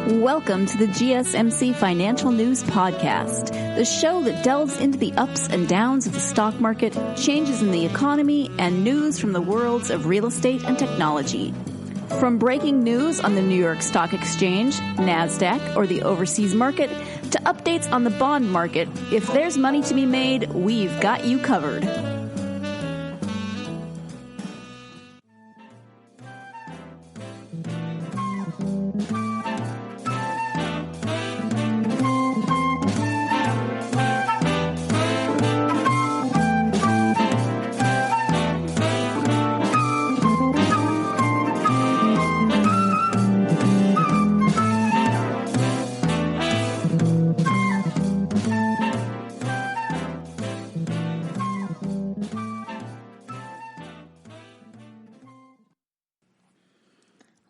Welcome to the GSMC Financial News Podcast, the show that delves into the ups and downs of the stock market, changes in the economy, and news from the worlds of real estate and technology. From breaking news on the New York Stock Exchange, NASDAQ, or the overseas market, to updates on the bond market, if there's money to be made, we've got you covered.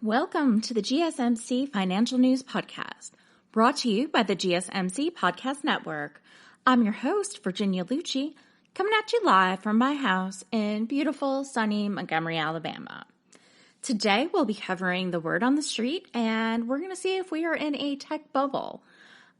Welcome to the GSMC Financial News Podcast, brought to you by the GSMC Podcast Network. I'm your host, Virginia Lucci, coming at you live from my house in beautiful, sunny Montgomery, Alabama. Today, we'll be covering the word on the street, and we're going to see if we are in a tech bubble.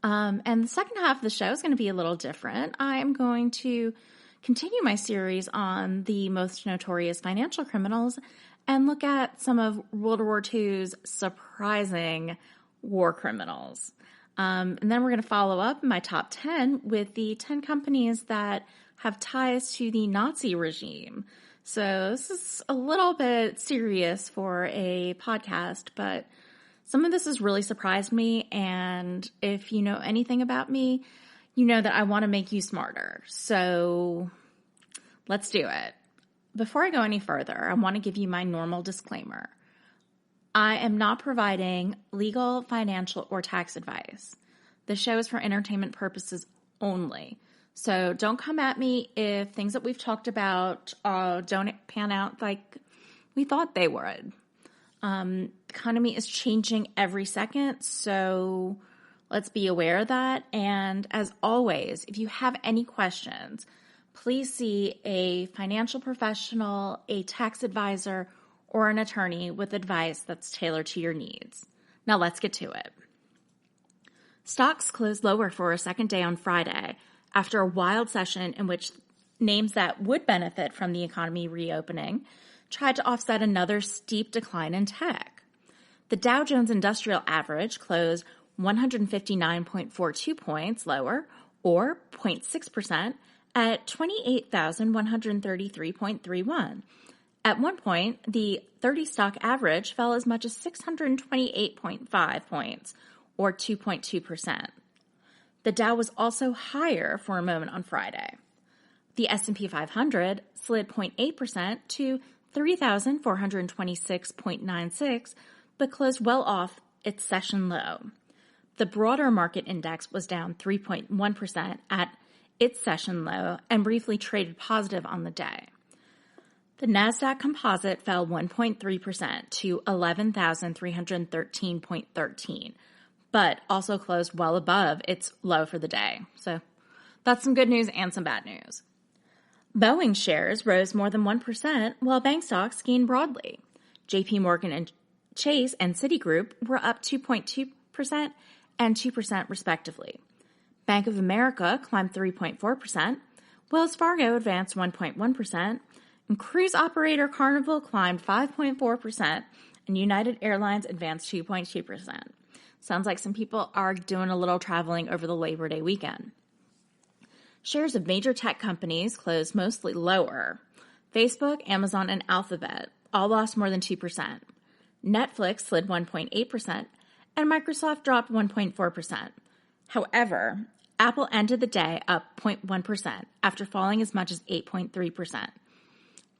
And the second half of the show is going to be a little different. I am going to continue my series on the most notorious financial criminals and look at some of World War II's surprising war criminals. And then we're going to follow up my top 10 with the 10 companies that have ties to the Nazi regime. So this is a little bit serious for a podcast, but some of this has really surprised me. And if you know anything about me, you know that I want to make you smarter. So let's do it. Before I go any further, I want to give you my normal disclaimer. I am not providing legal, financial, or tax advice. The show is for entertainment purposes only. So don't come at me if things that we've talked about don't pan out like we thought they would. The economy is changing every second, so let's be aware of that. And as always, if you have any questions, please see a financial professional, a tax advisor, or an attorney with advice that's tailored to your needs. Now let's get to it. Stocks closed lower for a second day on Friday after a wild session in which names that would benefit from the economy reopening tried to offset another steep decline in tech. The Dow Jones Industrial Average closed 159.42 points lower, or 0.6%, at 28,133.31. At one point, the 30-stock average fell as much as 628.5 points, or 2.2%. The Dow was also higher for a moment on Friday. The S&P 500 slid 0.8% to 3,426.96, but closed well off its session low. The broader market index was down 3.1% at its session low and briefly traded positive on the day. The NASDAQ composite fell 1.3% to 11,313.13, but also closed well above its low for the day. So that's some good news and some bad news. Boeing shares rose more than 1%, while bank stocks gained broadly. JP Morgan and Chase and Citigroup were up 2.2% and 2% respectively. Bank of America climbed 3.4%, Wells Fargo advanced 1.1%, and cruise operator Carnival climbed 5.4%, and United Airlines advanced 2.2%. Sounds like some people are doing a little traveling over the Labor Day weekend. Shares of major tech companies closed mostly lower. Facebook, Amazon, and Alphabet all lost more than 2%. Netflix slid 1.8%, and Microsoft dropped 1.4%. However, Apple ended the day up 0.1% after falling as much as 8.3%.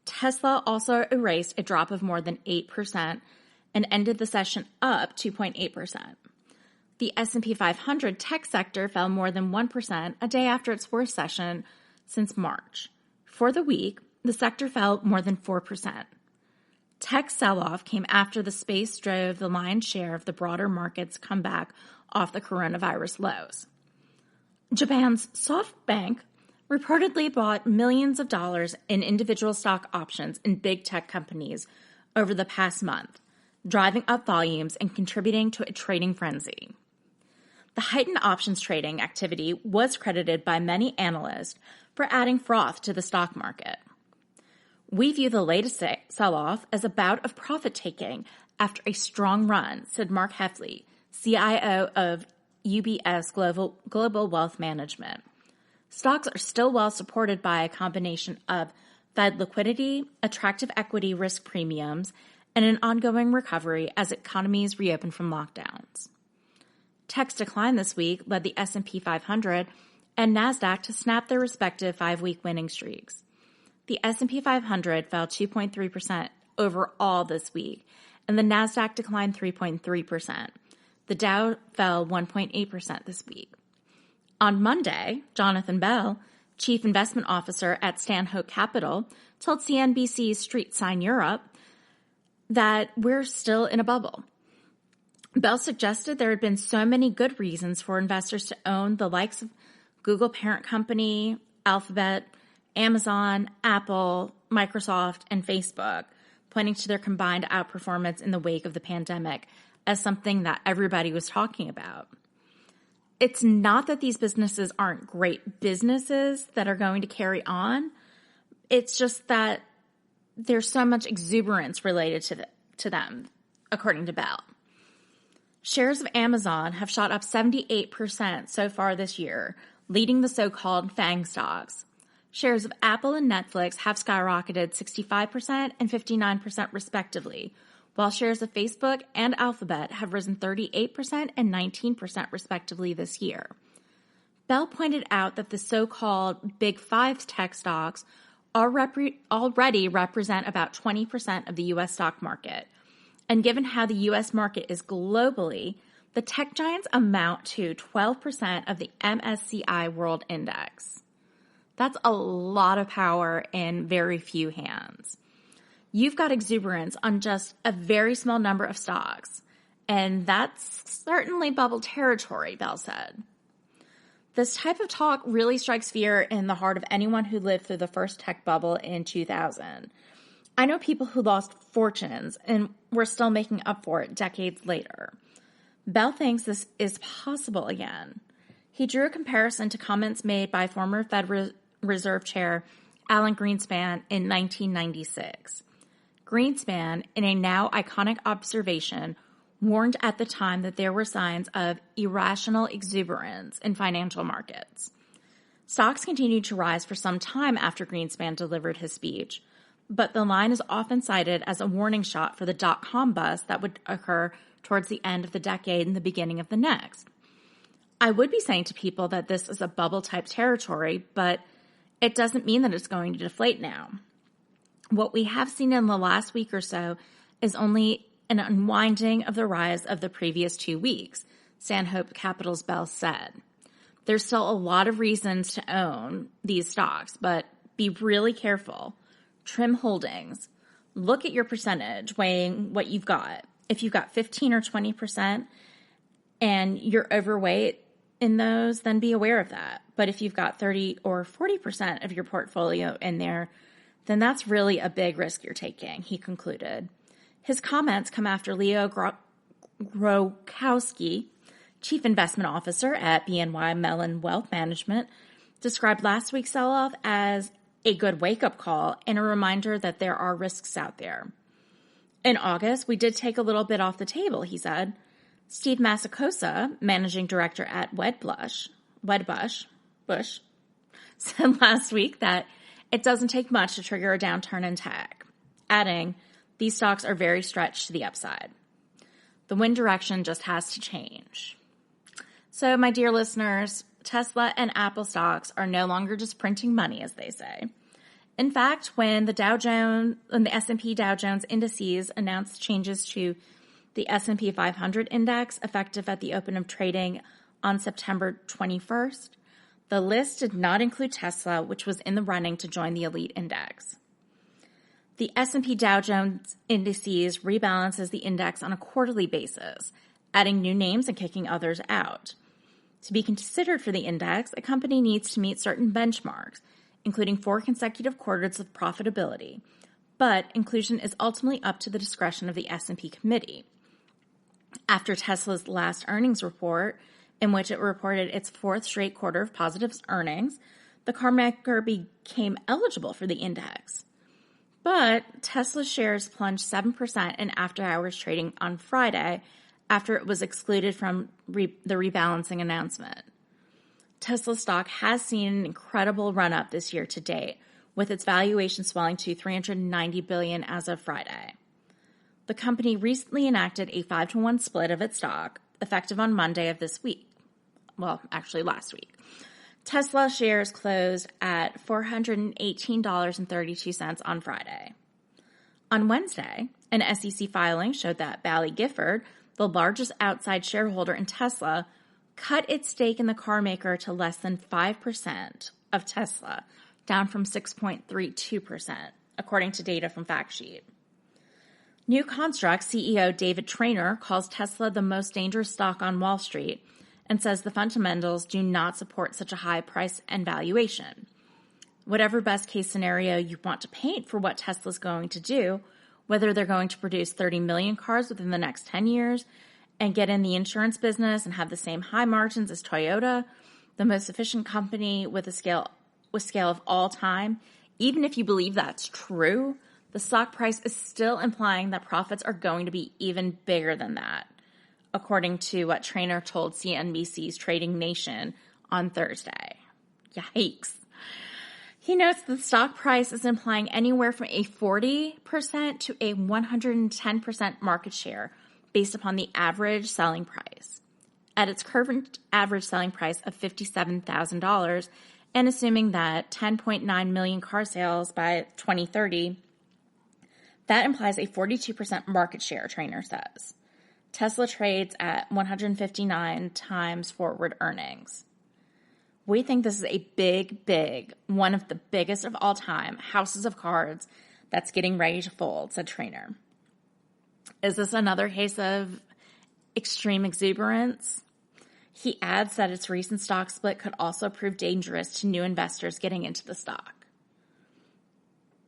Tesla also erased a drop of more than 8% and ended the session up 2.8%. The S&P 500 tech sector fell more than 1% a day after its worst session since March. For the week, the sector fell more than 4%. Tech sell-off came after the space drove the lion's share of the broader market's comeback off the coronavirus lows. Japan's SoftBank reportedly bought millions of dollars in individual stock options in big tech companies over the past month, driving up volumes and contributing to a trading frenzy. The heightened options trading activity was credited by many analysts for adding froth to the stock market. We view the latest sell-off as a bout of profit-taking after a strong run, said Mark Heffley, CIO of UBS Global Wealth Management. Stocks are still well supported by a combination of Fed liquidity, attractive equity risk premiums, and an ongoing recovery as economies reopen from lockdowns. Tech's decline this week led the S&P 500 and NASDAQ to snap their respective 5-week winning streaks. The S&P 500 fell 2.3% overall this week, and the NASDAQ declined 3.3%. The Dow fell 1.8% this week. On Monday, Jonathan Bell, Chief Investment Officer at Stanhope Capital, told CNBC's Street Sign Europe that we're still in a bubble. Bell suggested there had been so many good reasons for investors to own the likes of Google parent company, Alphabet, Amazon, Apple, Microsoft, and Facebook, pointing to their combined outperformance in the wake of the pandemic as something that everybody was talking about. It's not that these businesses aren't great businesses that are going to carry on. It's just that there's so much exuberance related to them, according to Bell. Shares of Amazon have shot up 78% so far this year, leading the so-called FANG stocks. Shares of Apple and Netflix have skyrocketed 65% and 59% respectively, while shares of Facebook and Alphabet have risen 38% and 19% respectively this year. Bell pointed out that the so-called Big Five tech stocks already represent about 20% of the U.S. stock market. And given how the U.S. market is globally, the tech giants amount to 12% of the MSCI World Index. That's a lot of power in very few hands. You've got exuberance on just a very small number of stocks, and that's certainly bubble territory, Bell said. This type of talk really strikes fear in the heart of anyone who lived through the first tech bubble in 2000. I know people who lost fortunes and were still making up for it decades later. Bell thinks this is possible again. He drew a comparison to comments made by former Fed Reserve Chair Alan Greenspan in 1996. Greenspan, in a now iconic observation, warned at the time that there were signs of irrational exuberance in financial markets. Stocks continued to rise for some time after Greenspan delivered his speech, but the line is often cited as a warning shot for the dot-com bust that would occur towards the end of the decade and the beginning of the next. I would be saying to people that this is a bubble-type territory, but it doesn't mean that it's going to deflate now. What we have seen in the last week or so is only an unwinding of the rise of the previous 2 weeks, Stanhope Capital's Bell said. There's still a lot of reasons to own these stocks, but be really careful. Trim holdings. Look at your percentage, weighing what you've got. If you've got 15 or 20% and you're overweight in those, then be aware of that. But if you've got 30 or 40% of your portfolio in there, then that's really a big risk you're taking, he concluded. His comments come after Leo Grokowski, Chief Investment Officer at BNY Mellon Wealth Management, described last week's sell-off as a good wake-up call and a reminder that there are risks out there. In August, we did take a little bit off the table, he said. Steve Massicosa, managing director at Wedbush, said last week that it doesn't take much to trigger a downturn in tech, adding, these stocks are very stretched to the upside. The wind direction just has to change. So, my dear listeners, Tesla and Apple stocks are no longer just printing money, as they say. In fact, when the S&P Dow Jones indices announced changes to the S&P 500 index effective at the open of trading on September 21st, the list did not include Tesla, which was in the running to join the elite index. The S&P Dow Jones indices rebalances the index on a quarterly basis, adding new names and kicking others out. To be considered for the index, a company needs to meet certain benchmarks, including 4 consecutive quarters of profitability, but inclusion is ultimately up to the discretion of the S&P committee. After Tesla's last earnings report, in which it reported its fourth straight quarter of positive earnings, the carmaker became eligible for the index. But Tesla shares plunged 7% in after-hours trading on Friday after it was excluded from the rebalancing announcement. Tesla stock has seen an incredible run-up this year to date, with its valuation swelling to $390 billion as of Friday. The company recently enacted a 5-to-1 split of its stock, effective on Monday of this week. Well, actually last week. Tesla shares closed at $418.32 on Friday. On Wednesday, an SEC filing showed that Bally Gifford, the largest outside shareholder in Tesla, cut its stake in the car maker to less than 5% of Tesla, down from 6.32%, according to data from FactSheet. New Construct CEO David Traynor calls Tesla the most dangerous stock on Wall Street and says the fundamentals do not support such a high price and valuation. Whatever best case scenario you want to paint for what Tesla's going to do, whether they're going to produce 30 million cars within the next 10 years and get in the insurance business and have the same high margins as Toyota, the most efficient company with scale of all time, even if you believe that's true, the stock price is still implying that profits are going to be even bigger than that, according to what Traynor told CNBC's Trading Nation on Thursday. Yikes. He notes the stock price is implying anywhere from a 40% to a 110% market share based upon the average selling price. At its current average selling price of $57,000, and assuming that 10.9 million car sales by 2030, that implies a 42% market share, Traynor says. Tesla trades at 159 times forward earnings. We think this is a big, one of the biggest of all time houses of cards that's getting ready to fold, said Traynor. Is this another case of extreme exuberance? He adds that its recent stock split could also prove dangerous to new investors getting into the stock.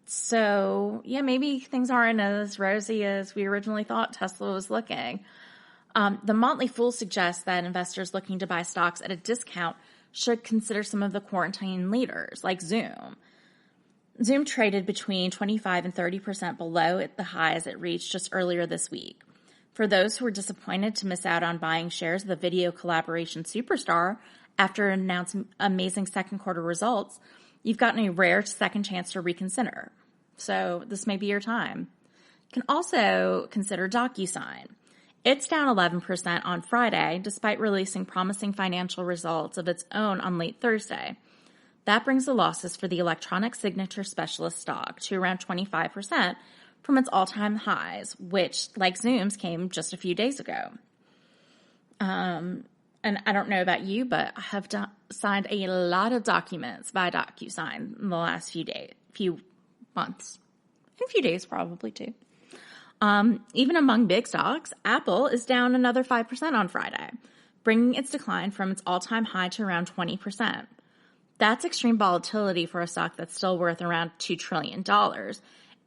So, yeah, maybe things aren't as rosy as we originally thought Tesla was looking. The Motley Fool suggests that investors looking to buy stocks at a discount should consider some of the quarantine leaders, like Zoom. Zoom traded between 25 and 30% below the highs it reached just earlier this week. For those who were disappointed to miss out on buying shares of the video collaboration superstar after announcing amazing second quarter results, you've gotten a rare second chance to reconsider. So this may be your time. You can also consider DocuSign. It's down 11% on Friday, despite releasing promising financial results of its own on late Thursday. That brings the losses for the electronic signature specialist stock to around 25% from its all-time highs, which, like Zoom's, came just a few days ago. And I don't know about you, but I have signed a lot of documents via DocuSign in the last few months, and a few days probably too. Even among big stocks, Apple is down another 5% on Friday, bringing its decline from its all-time high to around 20%. That's extreme volatility for a stock that's still worth around $2 trillion,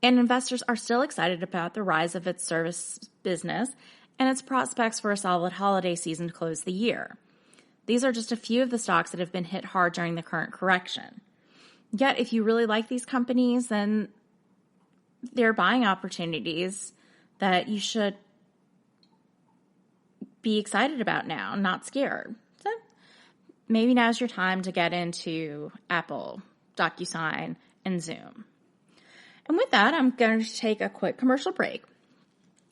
and investors are still excited about the rise of its service business and its prospects for a solid holiday season to close the year. These are just a few of the stocks that have been hit hard during the current correction. Yet, if you really like these companies, then there are buying opportunities that you should be excited about now, not scared. So maybe now's your time to get into Apple, DocuSign, and Zoom. And with that, I'm going to take a quick commercial break.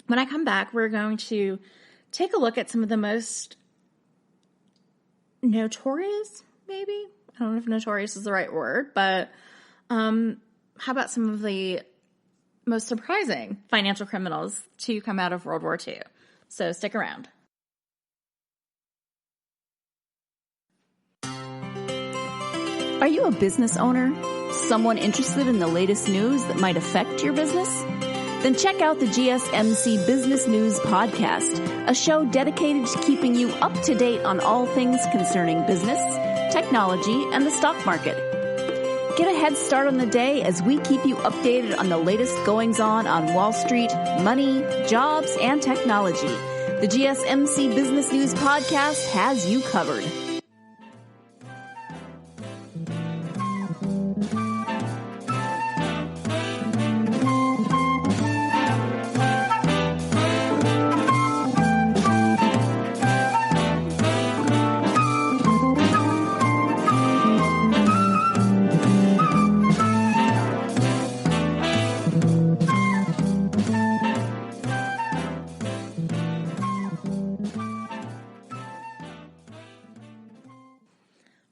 When I come back, we're going to take a look at some of the most notorious, maybe? I don't know if notorious is the right word, but how about some of the most surprising financial criminals to come out of World War II? So stick around. Are you a business owner? Someone interested in the latest news that might affect your business? Then check out the GSMC Business News Podcast, a show dedicated to keeping you up to date on all things concerning business, technology, and the stock market. Get a head start on the day as we keep you updated on the latest goings-on Wall Street, money, jobs, and technology. The GSMC Business News Podcast has you covered.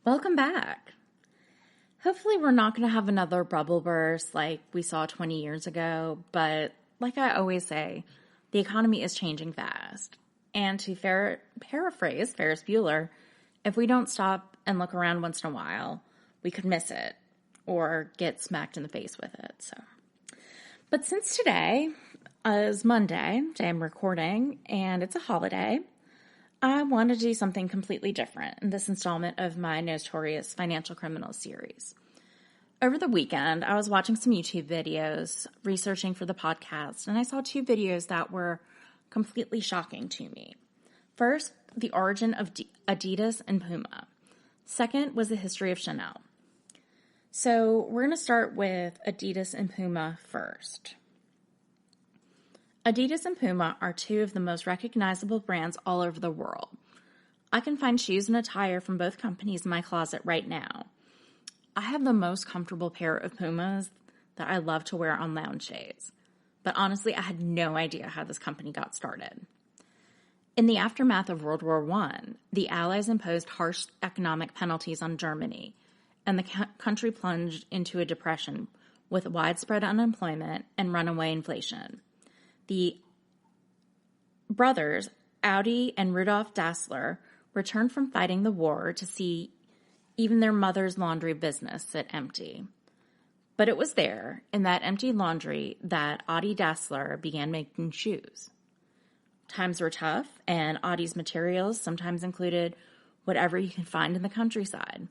Welcome back. Hopefully we're not going to have another bubble burst like we saw 20 years ago, but like I always say, the economy is changing fast. And to paraphrase Ferris Bueller, if we don't stop and look around once in a while, we could miss it or get smacked in the face with it. But since today is Monday, day I'm recording, and it's a holiday, I wanted to do something completely different in this installment of my Notorious Financial Criminals series. Over the weekend, I was watching some YouTube videos, researching for the podcast, and I saw two videos that were completely shocking to me. First, the origin of Adidas and Puma. Second was the history of Chanel. So we're going to start with Adidas and Puma first. Adidas and Puma are two of the most recognizable brands all over the world. I can find shoes and attire from both companies in my closet right now. I have the most comfortable pair of Pumas that I love to wear on lounge days. But honestly, I had no idea how this company got started. In the aftermath of World War I, the Allies imposed harsh economic penalties on Germany, and the country plunged into a depression with widespread unemployment and runaway inflation. The brothers, Audi and Rudolf Dassler, returned from fighting the war to see even their mother's laundry business sit empty. But it was there, in that empty laundry, that Audi Dassler began making shoes. Times were tough, and Audi's materials sometimes included whatever you can find in the countryside.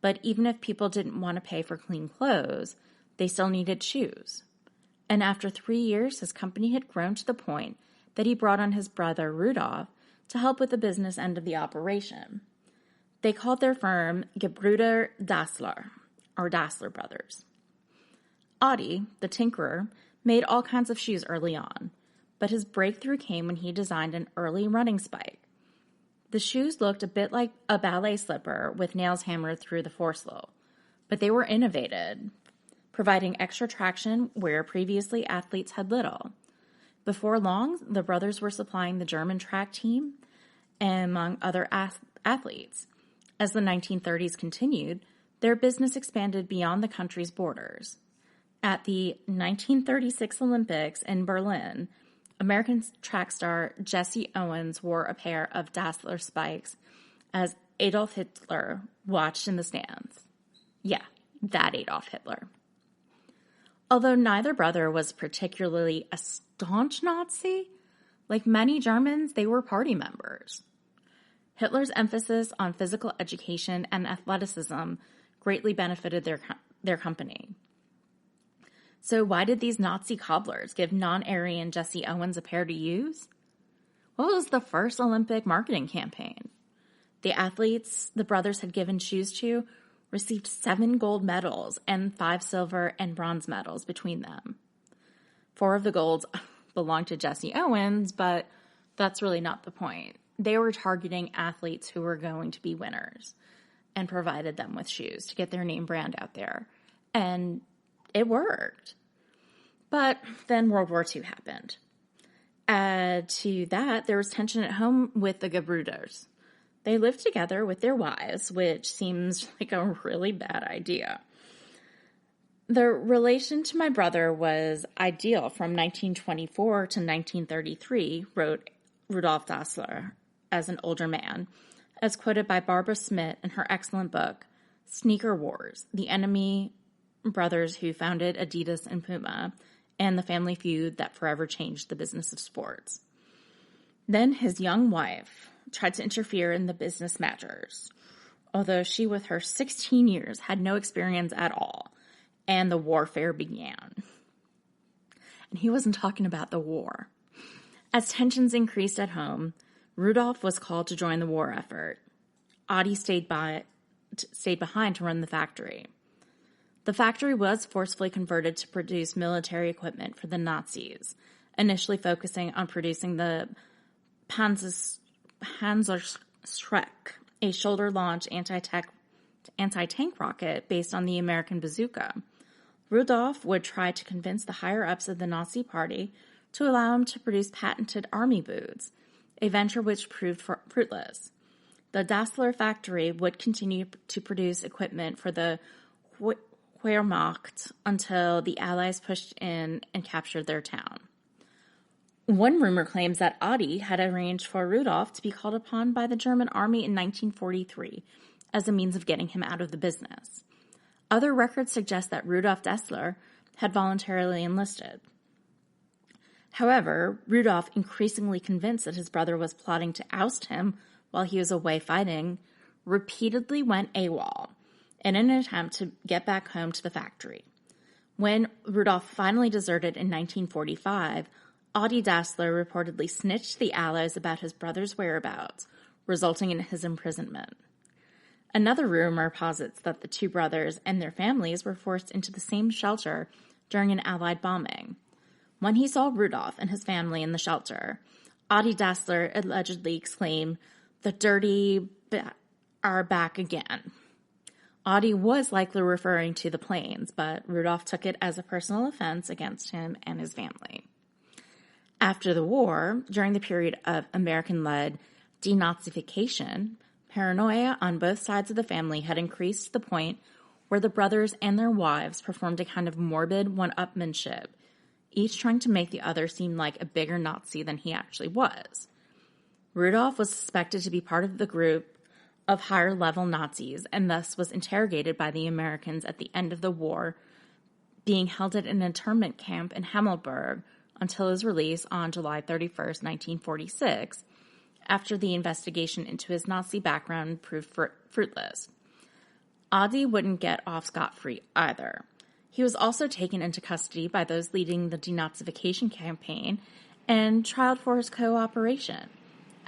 But even if people didn't want to pay for clean clothes, they still needed shoes. And after 3 years, his company had grown to the point that he brought on his brother, Rudolf, to help with the business end of the operation. They called their firm Gebrüder Dassler, or Dassler Brothers. Audi, the tinkerer, made all kinds of shoes early on, but his breakthrough came when he designed an early running spike. The shoes looked a bit like a ballet slipper with nails hammered through the foresole, but they were innovated, providing extra traction where previously athletes had little. Before long, the brothers were supplying the German track team, among other athletes. As the 1930s continued, their business expanded beyond the country's borders. At the 1936 Olympics in Berlin, American track star Jesse Owens wore a pair of Dassler spikes as Adolf Hitler watched in the stands. Yeah, that Adolf Hitler. Although neither brother was particularly a staunch Nazi, like many Germans, they were party members. Hitler's emphasis on physical education and athleticism greatly benefited their company. So why did these Nazi cobblers give non-Aryan Jesse Owens a pair to use? What was the first Olympic marketing campaign? The athletes the brothers had given shoes to received 7 gold medals and 5 silver and bronze medals between them. 4 of the golds belonged to Jesse Owens, but that's really not the point. They were targeting athletes who were going to be winners and provided them with shoes to get their name brand out there. And it worked. But then World War II happened. Add to that, there was tension at home with the Gebrüders. They lived together with their wives, which seems like a really bad idea. The relation to my brother was ideal from 1924 to 1933, wrote Rudolf Dassler as an older man, as quoted by Barbara Smith in her excellent book, Sneaker Wars, The Enemy Brothers Who Founded Adidas and Puma, and the Family Feud That Forever Changed the Business of Sports. Then his young wife tried to interfere in the business matters. although she, with her 16 years, had no experience at all, and the warfare began. And he wasn't talking about the war. As tensions increased at home, Rudolph was called to join the war effort. Adi stayed behind to run the factory. The factory was forcefully converted to produce military equipment for the Nazis, initially focusing on producing the Panzerschreck, a shoulder-launched anti-tank rocket based on the American bazooka. Rudolph would try to convince the higher-ups of the Nazi Party to allow him to produce patented army boots, a venture which proved fruitless. The Dassler factory would continue to produce equipment for the Wehrmacht until the Allies pushed in and captured their town. One rumor claims that Adi had arranged for Rudolph to be called upon by the German army in 1943 as a means of getting him out of the business. Other records suggest that Rudolf Dassler had voluntarily enlisted. However, Rudolph, increasingly convinced that his brother was plotting to oust him while he was away fighting, repeatedly went AWOL in an attempt to get back home to the factory. When Rudolph finally deserted in 1945, Adi Dassler reportedly snitched the Allies about his brother's whereabouts, resulting in his imprisonment. Another rumor posits that the two brothers and their families were forced into the same shelter during an Allied bombing. When he saw Rudolph and his family in the shelter, Adi Dassler allegedly exclaimed, "The dirty are back again." Adi was likely referring to the planes, but Rudolph took it as a personal offense against him and his family. After the war, during the period of American-led denazification, paranoia on both sides of the family had increased to the point where the brothers and their wives performed a kind of morbid one-upmanship, each trying to make the other seem like a bigger Nazi than he actually was. Rudolph was suspected to be part of the group of higher-level Nazis and thus was interrogated by the Americans at the end of the war, being held at an internment camp in Hammelburg until his release on July 31st, 1946, after the investigation into his Nazi background proved fruitless. Adi wouldn't get off scot-free either. He was also taken into custody by those leading the denazification campaign and trialed for his cooperation.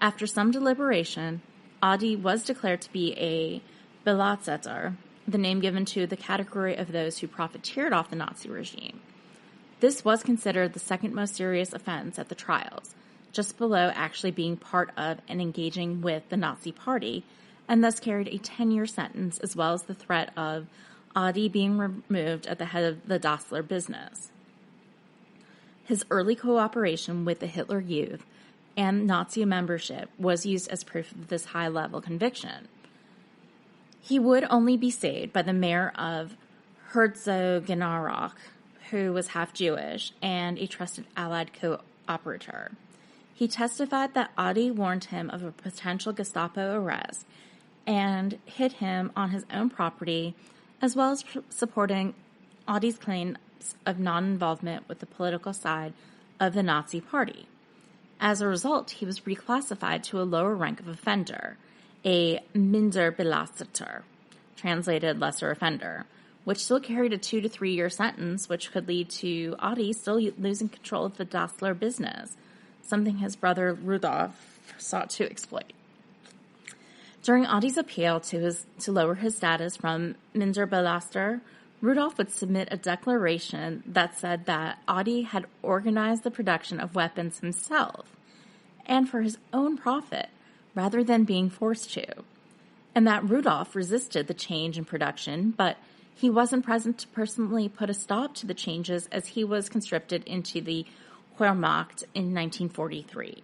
After some deliberation, Adi was declared to be a Belatzeter, the name given to the category of those who profiteered off the Nazi regime. This was considered the second most serious offense at the trials, just below actually being part of and engaging with the Nazi Party, and thus carried a 10-year sentence as well as the threat of Adi being removed at the head of the Dassler business. His early cooperation with the Hitler Youth and Nazi membership was used as proof of this high-level conviction. He would only be saved by the mayor of Herzogenaurach, who was half Jewish and a trusted Allied cooperator. He testified that Adi warned him of a potential Gestapo arrest and hid him on his own property, as well as supporting Adi's claims of non-involvement with the political side of the Nazi Party. As a result, he was reclassified to a lower rank of offender, a minder belasteter, translated lesser offender, which still carried a 2 to 3 year sentence, which could lead to Adi still losing control of the Dassler business, something his brother Rudolph sought to exploit. During Adi's appeal to lower his status from minder belaster, Rudolph would submit a declaration that said that Adi had organized the production of weapons himself and for his own profit rather than being forced to, and that Rudolph resisted the change in production, but he wasn't present to personally put a stop to the changes as he was conscripted into the Wehrmacht in 1943.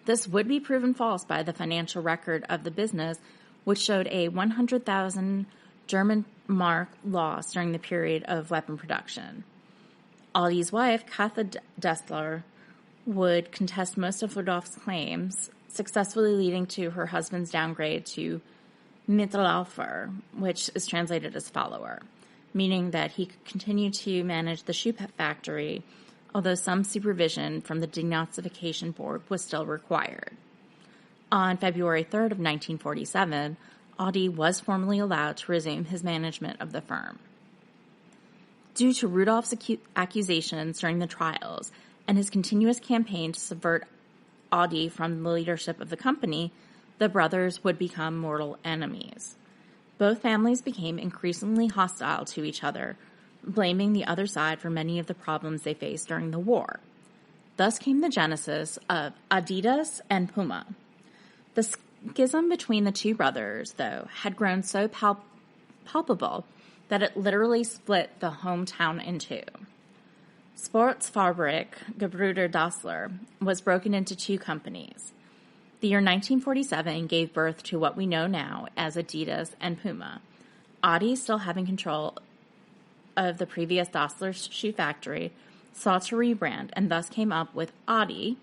This would be proven false by the financial record of the business, which showed a 100,000 German mark loss during the period of weapon production. Adi's wife, Katha Dassler, would contest most of Rudolph's claims, successfully leading to her husband's downgrade to Mittelalfer, which is translated as follower, meaning that he could continue to manage the shoe factory, although some supervision from the denazification board was still required. On February 3rd of 1947, Adi was formally allowed to resume his management of the firm. Due to Rudolph's accusations during the trials and his continuous campaign to subvert Adi from the leadership of the company, the brothers would become mortal enemies. Both families became increasingly hostile to each other, blaming the other side for many of the problems they faced during the war. Thus came the genesis of Adidas and Puma. The schism between the two brothers, though, had grown so palpable that it literally split the hometown in two. Sportfabrik Gebrüder Dassler was broken into two companies. The year 1947 gave birth to what we know now as Adidas and Puma. Adi, still having control of the previous Dassler shoe factory, sought to rebrand and thus came up with Adi's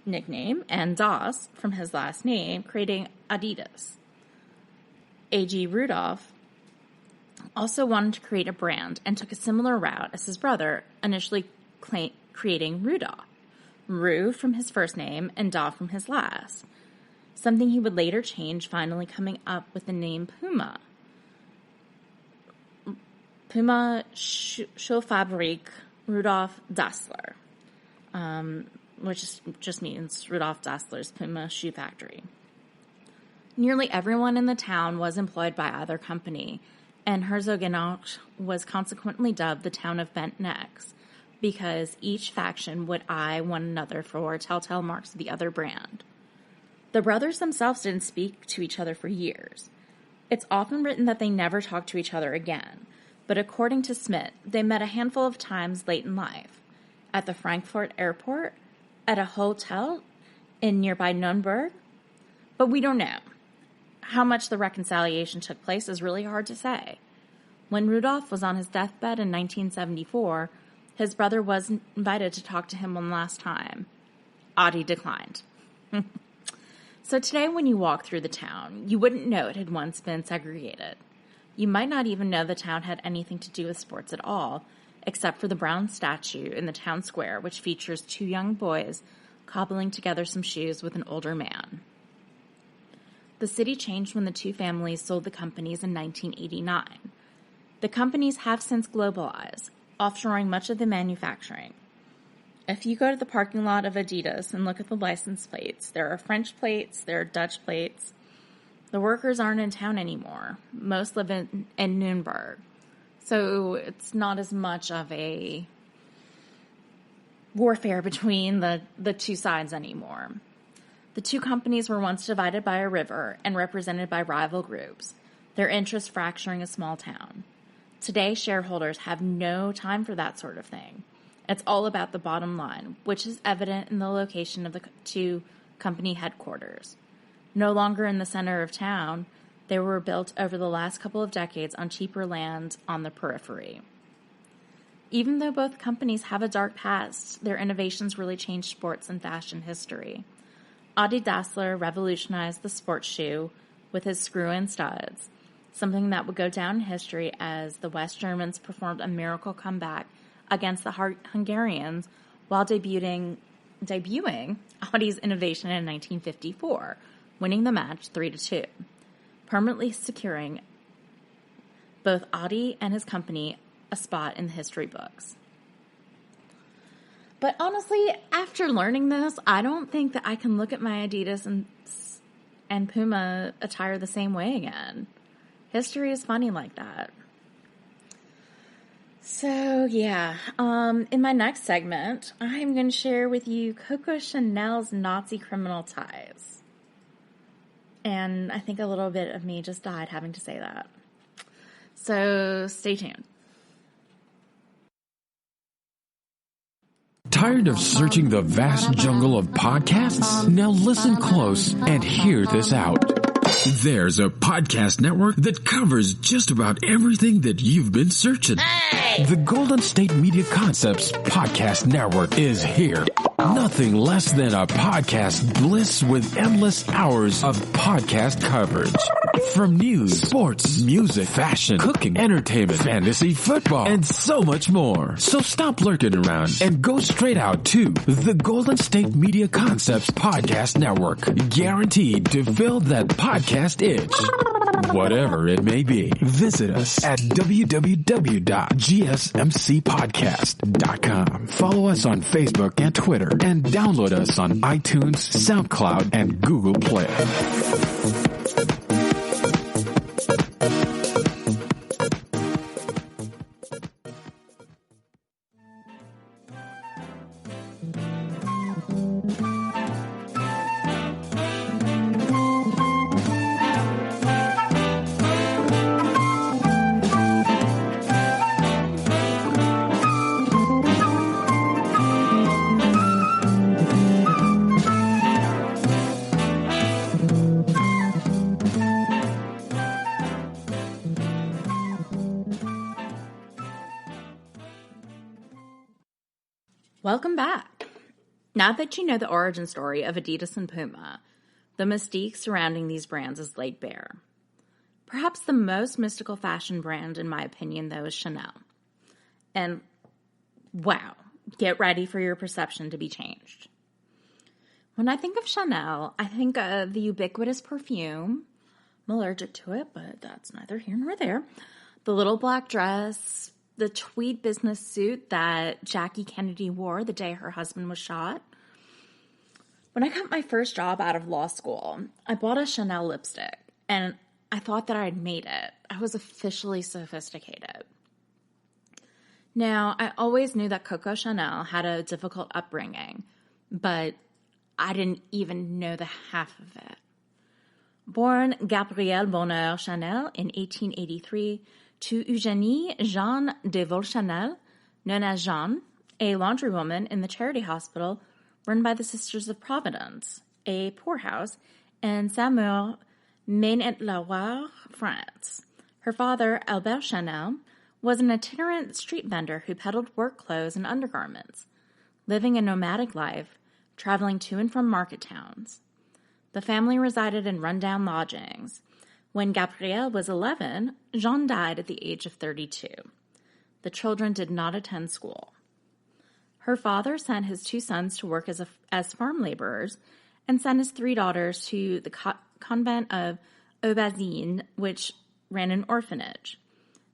nickname, and Das from his last name, creating Adidas. A.G. Rudolph also wanted to create a brand and took a similar route as his brother, initially creating Rudolph. Ru from his first name and Da from his last, something he would later change, finally coming up with the name Puma. Puma Schuhfabrik Rudolf Dassler, which just means Rudolf Dassler's Puma Shoe Factory. Nearly everyone in the town was employed by either company, and Herzogenaurach was consequently dubbed the town of bent necks, because each faction would eye one another for telltale marks of the other brand. The brothers themselves didn't speak to each other for years. It's often written that they never talked to each other again, but according to Smith, they met a handful of times late in life, at the Frankfurt airport, at a hotel in nearby Nuremberg, but we don't know. How much the reconciliation took place is really hard to say. When Rudolph was on his deathbed in 1974, his brother was invited to talk to him one last time. Adi declined. So today when you walk through the town, you wouldn't know it had once been segregated. You might not even know the town had anything to do with sports at all, except for the bronze statue in the town square, which features two young boys cobbling together some shoes with an older man. The city changed when the two families sold the companies in 1989. The companies have since globalized, offshoring much of the manufacturing. If you go to the parking lot of Adidas and look at the license plates, there are French plates, there are Dutch plates. The workers aren't in town anymore. Most live in Nuremberg. So it's not as much of a warfare between the two sides anymore. The two companies were once divided by a river and represented by rival groups, their interests fracturing a small town. Today, shareholders have no time for that sort of thing. It's all about the bottom line, which is evident in the location of the two company headquarters. No longer in the center of town, they were built over the last couple of decades on cheaper land on the periphery. Even though both companies have a dark past, their innovations really changed sports and fashion history. Adi Dassler revolutionized the sports shoe with his screw-in studs, something that would go down in history as the West Germans performed a miracle comeback against the Hungarians while debuting Adi's innovation in 1954, winning the match 3-2, permanently securing both Adi and his company a spot in the history books. But honestly, after learning this, I don't think that I can look at my Adidas and Puma attire the same way again. History is funny like that. So, yeah. In my next segment, I'm going to share with you Coco Chanel's Nazi criminal ties. And I think a little bit of me just died having to say that. So, stay tuned. Tired of searching the vast jungle of podcasts? Now listen close and hear this out. There's a podcast network that covers just about everything that you've been searching. Hey! The Golden State Media Concepts Podcast Network is here. Nothing less than a podcast bliss with endless hours of podcast coverage. From news, sports, music, fashion, cooking, entertainment, fantasy, football, and so much more. So stop lurking around and go straight out to the Golden State Media Concepts Podcast Network. Guaranteed to fill that podcast itch. Whatever it may be. Visit us at www.gsmcpodcast.com. Follow us on Facebook and Twitter, and download us on iTunes, SoundCloud, and Google Play. Welcome back. Now that you know the origin story of Adidas and Puma, the mystique surrounding these brands is laid bare. Perhaps the most mystical fashion brand, in my opinion, though, is Chanel. And wow, get ready for your perception to be changed. When I think of Chanel, I think of the ubiquitous perfume. I'm allergic to it, but that's neither here nor there. The little black dress, the tweed business suit that Jackie Kennedy wore the day her husband was shot. When I got my first job out of law school, I bought a Chanel lipstick, and I thought that I had made it. I was officially sophisticated. Now, I always knew that Coco Chanel had a difficult upbringing, but I didn't even know the half of it. Born Gabrielle Bonheur Chanel in 1883, to Eugénie Jeanne de Vol-Chanel, known as Jeanne, a laundrywoman in the charity hospital run by the Sisters of Providence, a poorhouse in Saumur, Maine-et-Loire, France. Her father, Albert Chanel, was an itinerant street vendor who peddled work clothes and undergarments, living a nomadic life, traveling to and from market towns. The family resided in rundown lodgings. When Gabrielle was 11, Jean died at the age of 32. The children did not attend school. Her father sent his 2 sons to work as farm laborers and sent his 3 daughters to the convent of Aubazine, which ran an orphanage.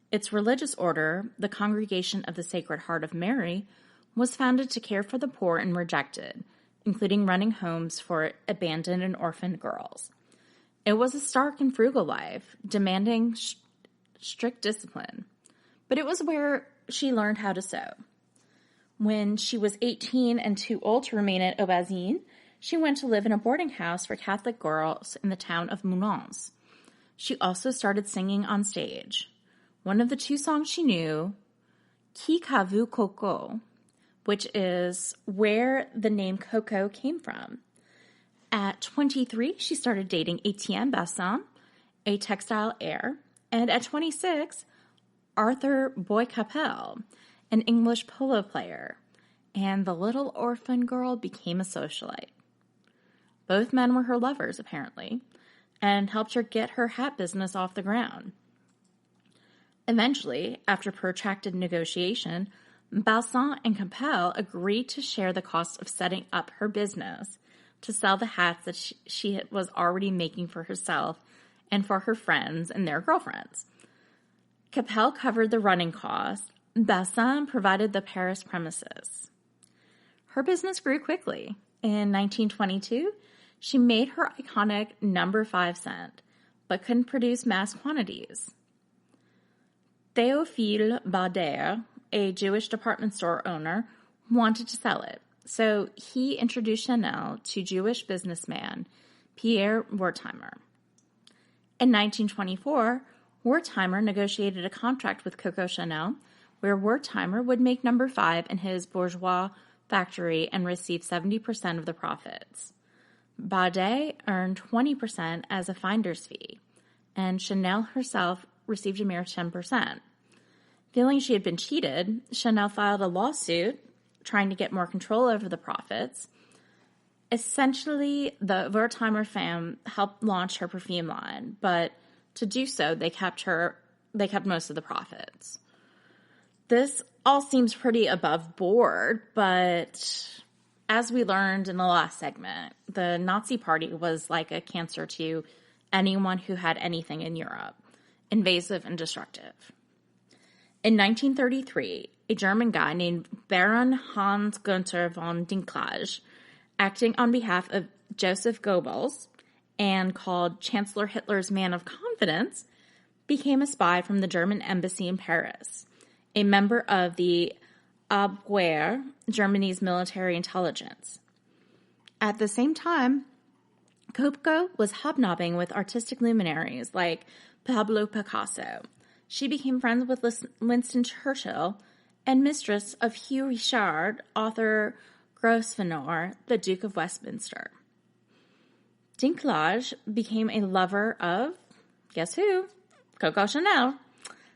Its religious order, the Congregation of the Sacred Heart of Mary, was founded to care for the poor and rejected, including running homes for abandoned and orphaned girls. It was a stark and frugal life, demanding strict discipline, but it was where she learned how to sew. When she was 18 and too old to remain at Aubazine, she went to live in a boarding house for Catholic girls in the town of Moulins. She also started singing on stage. One of the 2 songs she knew, Qui qu'a vu Coco, which is where the name Coco came from. At 23, she started dating Etienne Bassin, a textile heir, and at 26, Arthur Bois-Capel, an English polo player, and the little orphan girl became a socialite. Both men were her lovers, apparently, and helped her get her hat business off the ground. Eventually, after protracted negotiation, Bassin and Capel agreed to share the cost of setting up her business to sell the hats that she was already making for herself and for her friends and their girlfriends. Capel covered the running costs. Bassin provided the Paris premises. Her business grew quickly. In 1922, she made her iconic number 5 cent, but couldn't produce mass quantities. Théophile Baudet, a Jewish department store owner, wanted to sell it. So he introduced Chanel to Jewish businessman Pierre Wertheimer. In 1924, Wertheimer negotiated a contract with Coco Chanel where Wertheimer would make number 5 in his bourgeois factory and receive 70% of the profits. Baudet earned 20% as a finder's fee, and Chanel herself received a mere 10%. Feeling she had been cheated, Chanel filed a lawsuit trying to get more control over the profits. Essentially, the Wertheimer fam helped launch her perfume line, but To do so, they kept most of the profits. This all seems pretty above board, but as we learned in the last segment, the Nazi Party was like a cancer to anyone who had anything in Europe, invasive and destructive. In 1933, a German guy named Baron Hans Gunther von Dinklage, acting on behalf of Joseph Goebbels and called Chancellor Hitler's man of confidence, became a spy from the German embassy in Paris, a member of the Abwehr, Germany's military intelligence. At the same time, Kopko was hobnobbing with artistic luminaries like Pablo Picasso. She became friends with Winston Churchill and mistress of Hugh Richard, author Grosvenor, the Duke of Westminster. Dinklage became a lover of, guess who? Coco Chanel.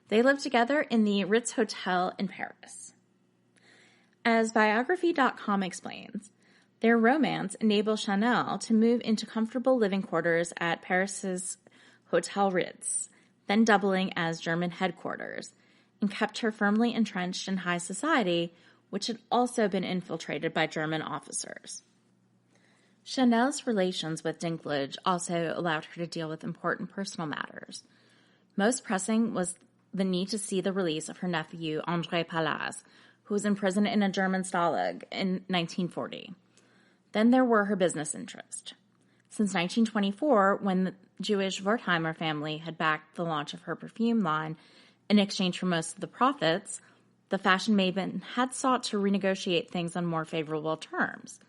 They lived together in the Ritz Hotel in Paris. As Biography.com explains, their romance enabled Chanel to move into comfortable living quarters at Paris's Hotel Ritz, then doubling as German headquarters, and kept her firmly entrenched in high society, which had also been infiltrated by German officers. Chanel's relations with Dinklage also allowed her to deal with important personal matters. Most pressing was the need to see the release of her nephew, André Pallas, who was imprisoned in a German stalag in 1940. Then there were her business interests. Since 1924, when the Jewish Wertheimer family had backed the launch of her perfume line in exchange for most of the profits, the fashion maven had sought to renegotiate things on more favorable terms.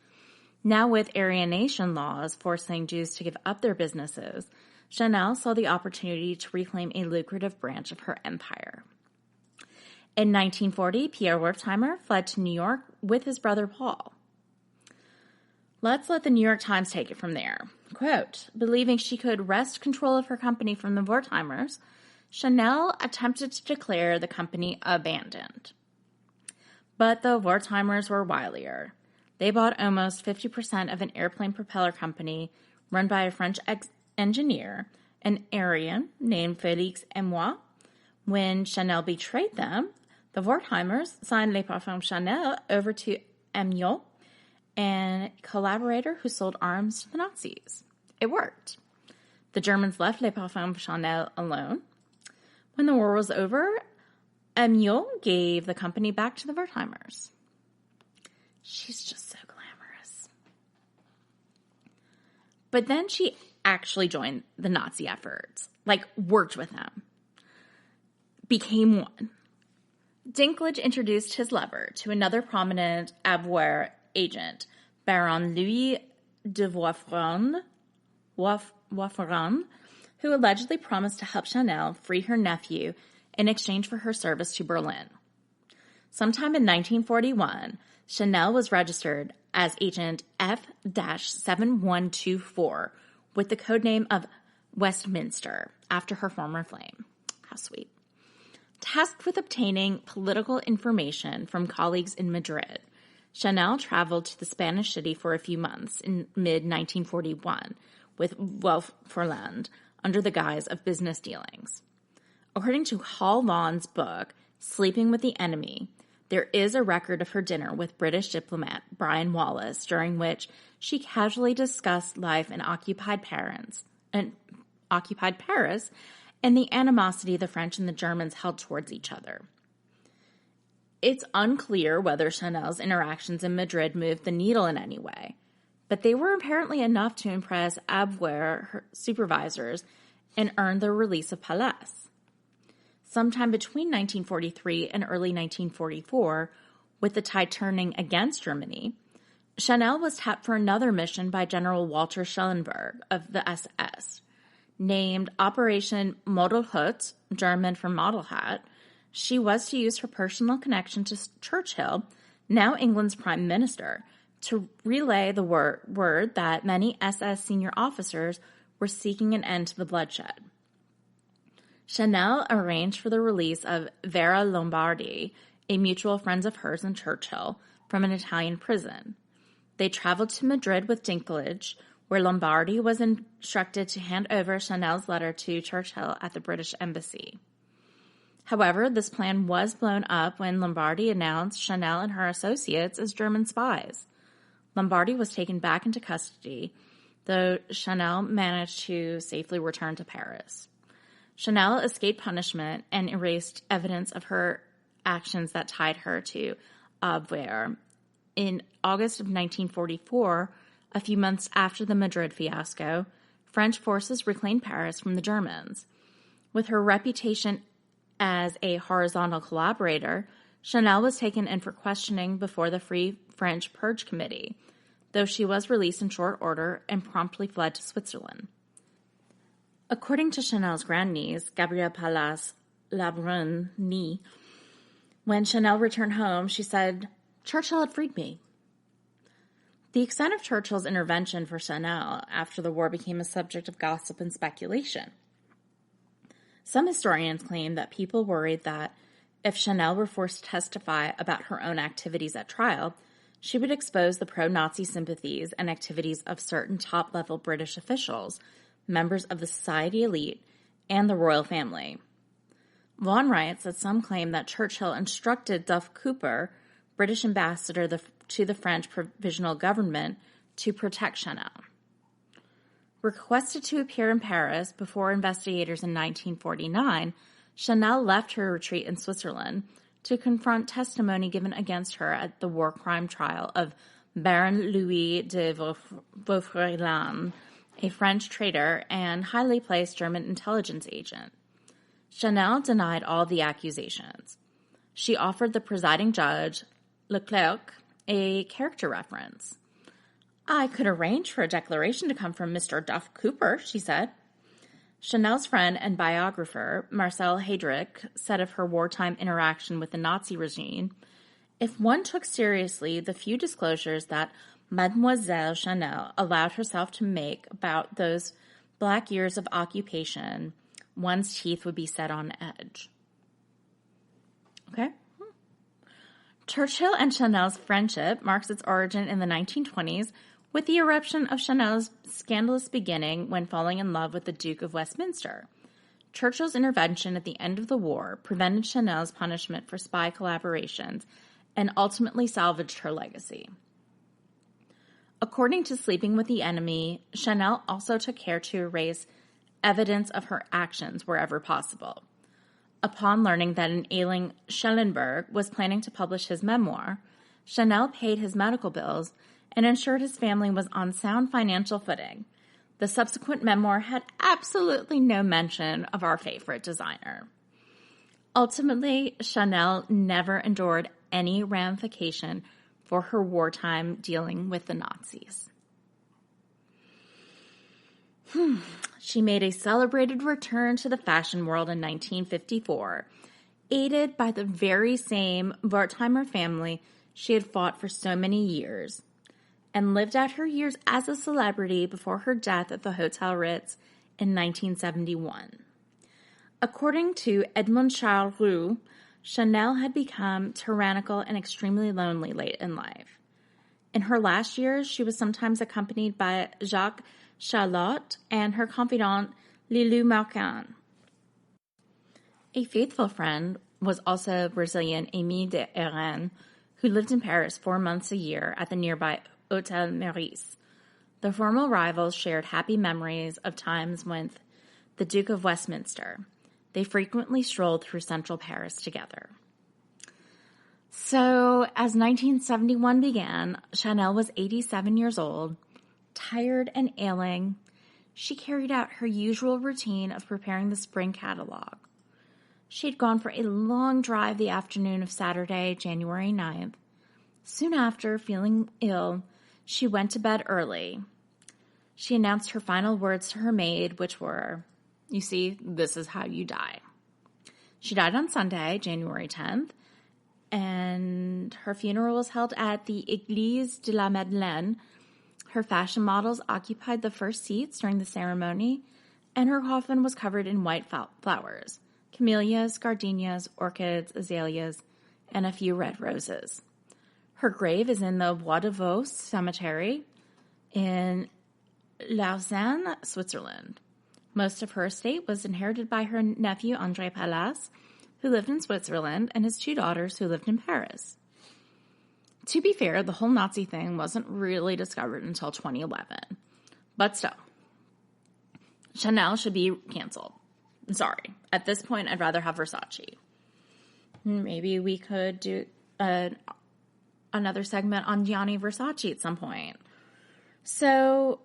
Now with Aryanation laws forcing Jews to give up their businesses, Chanel saw the opportunity to reclaim a lucrative branch of her empire. In 1940, Pierre Wertheimer fled to New York with his brother Paul. Let's let the New York Times take it from there. Quote, believing she could wrest control of her company from the Wertheimers, Chanel attempted to declare the company abandoned. But the Wertheimers were wilier. They bought almost 50% of an airplane propeller company run by a French engineer, an Aryan named Félix Émoi. When Chanel betrayed them, the Wertheimers signed Les Parfums Chanel over to Émoi, a collaborator who sold arms to the Nazis. It worked. The Germans left Les Parfums Chanel alone. When the war was over, Émoi gave the company back to the Wertheimers. She's just so glamorous. But then she actually joined the Nazi efforts, worked with them, became one. Dinklage introduced his lover to another prominent Abwehr agent, Baron Louis de Wafron, who allegedly promised to help Chanel free her nephew in exchange for her service to Berlin. Sometime in 1941, Chanel was registered as Agent F-7124 with the codename of Westminster after her former flame. How sweet. Tasked with obtaining political information from colleagues in Madrid, Chanel traveled to the Spanish city for a few months in mid-1941 with Wolf Forland under the guise of business dealings. According to Hal Vaughan's book, Sleeping with the Enemy, there is a record of her dinner with British diplomat Brian Wallace, during which she casually discussed life in occupied Paris and the animosity the French and the Germans held towards each other. It's unclear whether Chanel's interactions in Madrid moved the needle in any way, but they were apparently enough to impress Abwehr, her supervisors, and earn the release of Pallas. Sometime between 1943 and early 1944, with the tide turning against Germany, Chanel was tapped for another mission by General Walter Schellenberg of the SS. Named Operation Modelhut, German for model hat, she was to use her personal connection to Churchill, now England's Prime Minister, to relay the word that many SS senior officers were seeking an end to the bloodshed. Chanel arranged for the release of Vera Lombardi, a mutual friend of hers and Churchill, from an Italian prison. They traveled to Madrid with Dinklage, where Lombardi was instructed to hand over Chanel's letter to Churchill at the British Embassy. However, this plan was blown up when Lombardi announced Chanel and her associates as German spies. Lombardi was taken back into custody, though Chanel managed to safely return to Paris. Chanel escaped punishment and erased evidence of her actions that tied her to Abwehr. In August of 1944, a few months after the Madrid fiasco, French forces reclaimed Paris from the Germans. With her reputation as a horizontal collaborator, Chanel was taken in for questioning before the Free French Purge Committee, though she was released in short order and promptly fled to Switzerland. According to Chanel's grandniece, Gabrielle Pallas Labrune, when Chanel returned home, she said, "Churchill had freed me." The extent of Churchill's intervention for Chanel after the war became a subject of gossip and speculation. Some historians claim that people worried that if Chanel were forced to testify about her own activities at trial, she would expose the pro-Nazi sympathies and activities of certain top-level British officials, members of the society elite, and the royal family. Vaughan writes that some claim that Churchill instructed Duff Cooper, British ambassador to the French Provisional Government, to protect Chanel. Requested to appear in Paris before investigators in 1949, Chanel left her retreat in Switzerland to confront testimony given against her at the war crime trial of Baron Louis de Vaufrelin, a French traitor and highly placed German intelligence agent. Chanel denied all the accusations. She offered the presiding judge, Leclerc, a character reference. "I could arrange for a declaration to come from Mr. Duff Cooper," she said. Chanel's friend and biographer, Marcel Heydrich, said of her wartime interaction with the Nazi regime, "If one took seriously the few disclosures that Mademoiselle Chanel allowed herself to make about those black years of occupation, one's teeth would be set on edge." Okay. Churchill and Chanel's friendship marks its origin in the 1920s with the eruption of Chanel's scandalous beginning when falling in love with the Duke of Westminster. Churchill's intervention at the end of the war prevented Chanel's punishment for spy collaborations and ultimately salvaged her legacy. According to Sleeping with the Enemy, Chanel also took care to erase evidence of her actions wherever possible. Upon learning that an ailing Schellenberg was planning to publish his memoir, Chanel paid his medical bills and ensured his family was on sound financial footing. The subsequent memoir had absolutely no mention of our favorite designer. Ultimately, Chanel never endured any ramification for her wartime dealing with the Nazis. She made a celebrated return to the fashion world in 1954, aided by the very same Wertheimer family she had fought for so many years, and lived out her years as a celebrity before her death at the Hotel Ritz in 1971. According to Edmond Charles Roux, Chanel had become tyrannical and extremely lonely late in life. In her last years, she was sometimes accompanied by Jacques Charlotte and her confidant Lilou Marquin. A faithful friend was also Brazilian Aimé de Heren, who lived in Paris 4 months a year at the nearby Hôtel Meurice. The former rivals shared happy memories of times with the Duke of Westminster. They frequently strolled through central Paris together. So, as 1971 began, Chanel was 87 years old, tired and ailing. She carried out her usual routine of preparing the spring catalog. She had gone for a long drive the afternoon of Saturday, January 9th. Soon after, feeling ill, she went to bed early. She announced her final words to her maid, which were, "You see, this is how you die." She died on Sunday, January 10th, and her funeral was held at the Église de la Madeleine. Her fashion models occupied the first seats during the ceremony, and her coffin was covered in white flowers, camellias, gardenias, orchids, azaleas, and a few red roses. Her grave is in the Bois de Vaux Cemetery in Lausanne, Switzerland. Most of her estate was inherited by her nephew André Pallas, who lived in Switzerland, and his 2 daughters who lived in Paris. To be fair, the whole Nazi thing wasn't really discovered until 2011. But still, Chanel should be canceled. Sorry. At this point, I'd rather have Versace. Maybe we could do another segment on Gianni Versace at some point. So,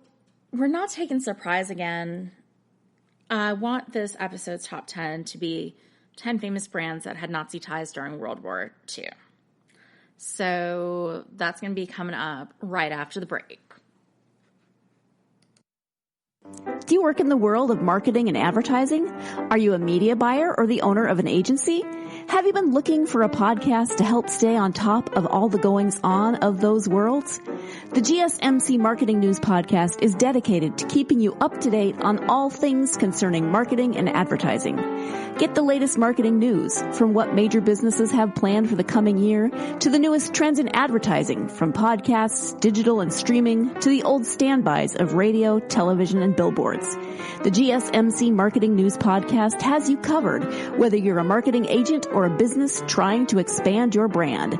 we're not taking surprise again. I want this episode's top 10 to be 10 famous brands that had Nazi ties during World War II. So that's going to be coming up right after the break. Do you work in the world of marketing and advertising? Are you a media buyer or the owner of an agency? Have you been looking for a podcast to help stay on top of all the goings on of those worlds? The GSMC Marketing News Podcast is dedicated to keeping you up to date on all things concerning marketing and advertising. Get the latest marketing news, from what major businesses have planned for the coming year to the newest trends in advertising, from podcasts, digital and streaming, to the old standbys of radio, television, and billboards. The GSMC Marketing News Podcast has you covered, whether you're a marketing agent or a business trying to expand your brand.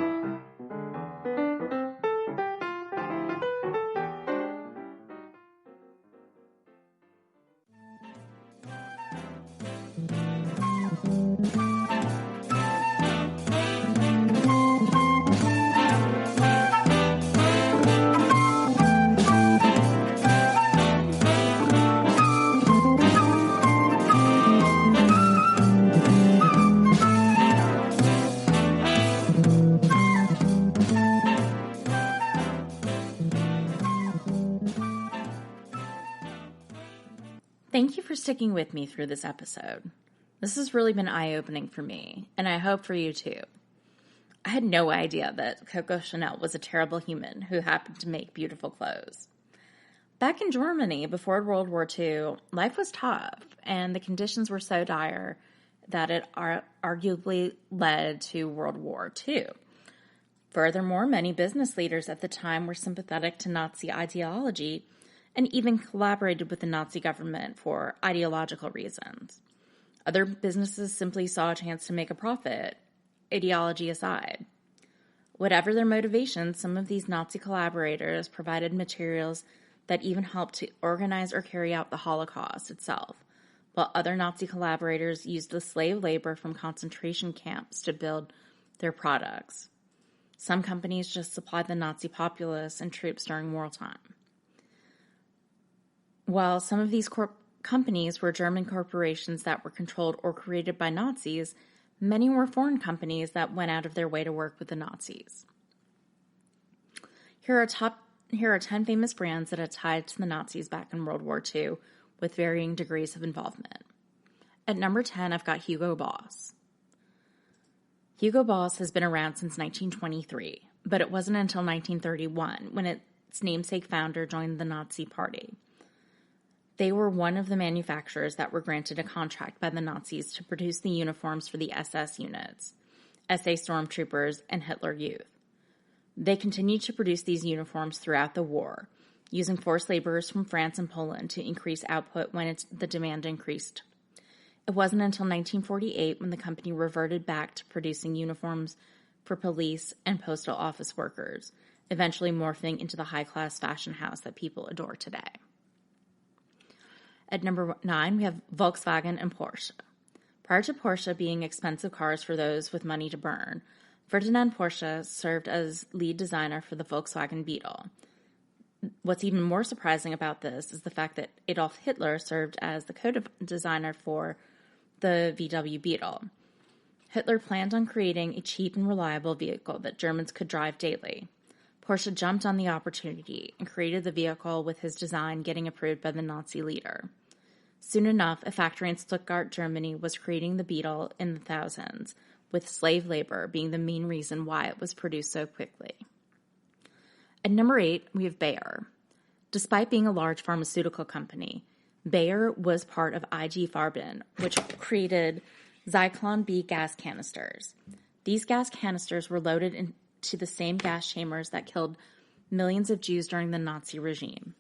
Thank you for sticking with me through this episode. This has really been eye-opening for me, and I hope for you too. I had no idea that Coco Chanel was a terrible human who happened to make beautiful clothes. Back in Germany, before World War II, life was tough, and the conditions were so dire that it arguably led to World War II. Furthermore, many business leaders at the time were sympathetic to Nazi ideology and even collaborated with the Nazi government for ideological reasons. Other businesses simply saw a chance to make a profit, ideology aside. Whatever their motivations, some of these Nazi collaborators provided materials that even helped to organize or carry out the Holocaust itself, while other Nazi collaborators used the slave labor from concentration camps to build their products. Some companies just supplied the Nazi populace and troops during wartime. While some of these companies were German corporations that were controlled or created by Nazis, many were foreign companies that went out of their way to work with the Nazis. Here are 10 famous brands that had tied to the Nazis back in World War II with varying degrees of involvement. At number 10, I've got Hugo Boss. Hugo Boss has been around since 1923, but it wasn't until 1931 when its namesake founder joined the Nazi Party. They were one of the manufacturers that were granted a contract by the Nazis to produce the uniforms for the SS units, SA stormtroopers, and Hitler Youth. They continued to produce these uniforms throughout the war, using forced laborers from France and Poland to increase output when the demand increased. It wasn't until 1948 when the company reverted back to producing uniforms for police and postal office workers, eventually morphing into the high-class fashion house that people adore today. At number 9, we have Volkswagen and Porsche. Prior to Porsche being expensive cars for those with money to burn, Ferdinand Porsche served as lead designer for the Volkswagen Beetle. What's even more surprising about this is the fact that Adolf Hitler served as the co-designer for the VW Beetle. Hitler planned on creating a cheap and reliable vehicle that Germans could drive daily. Porsche jumped on the opportunity and created the vehicle with his design getting approved by the Nazi leader. Soon enough, a factory in Stuttgart, Germany was creating the Beetle in the thousands, with slave labor being the main reason why it was produced so quickly. At number 8, we have Bayer. Despite being a large pharmaceutical company, Bayer was part of IG Farben, which created Zyklon B gas canisters. These gas canisters were loaded into the same gas chambers that killed millions of Jews during the Nazi regime.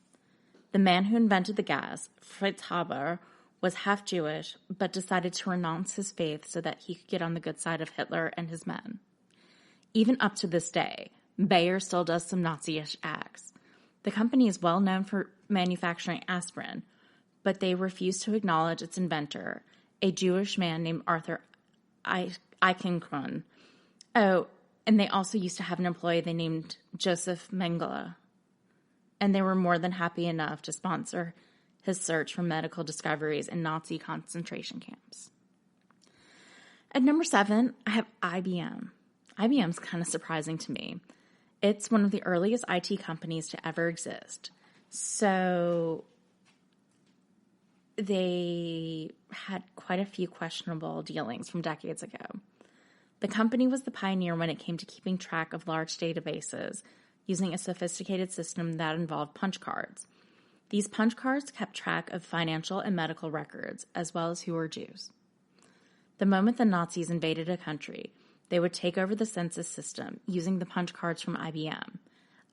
The man who invented the gas, Fritz Haber, was half Jewish, but decided to renounce his faith so that he could get on the good side of Hitler and his men. Even up to this day, Bayer still does some Nazi-ish acts. The company is well known for manufacturing aspirin, but they refuse to acknowledge its inventor, a Jewish man named Arthur Eichengrun. Oh, and they also used to have an employee they named Joseph Mengele. And they were more than happy enough to sponsor his search for medical discoveries in Nazi concentration camps. At number 7, I have IBM. IBM's kind of surprising to me. It's one of the earliest IT companies to ever exist. So they had quite a few questionable dealings from decades ago. The company was the pioneer when it came to keeping track of large databases using a sophisticated system that involved punch cards. These punch cards kept track of financial and medical records, as well as who were Jews. The moment the Nazis invaded a country, they would take over the census system using the punch cards from IBM.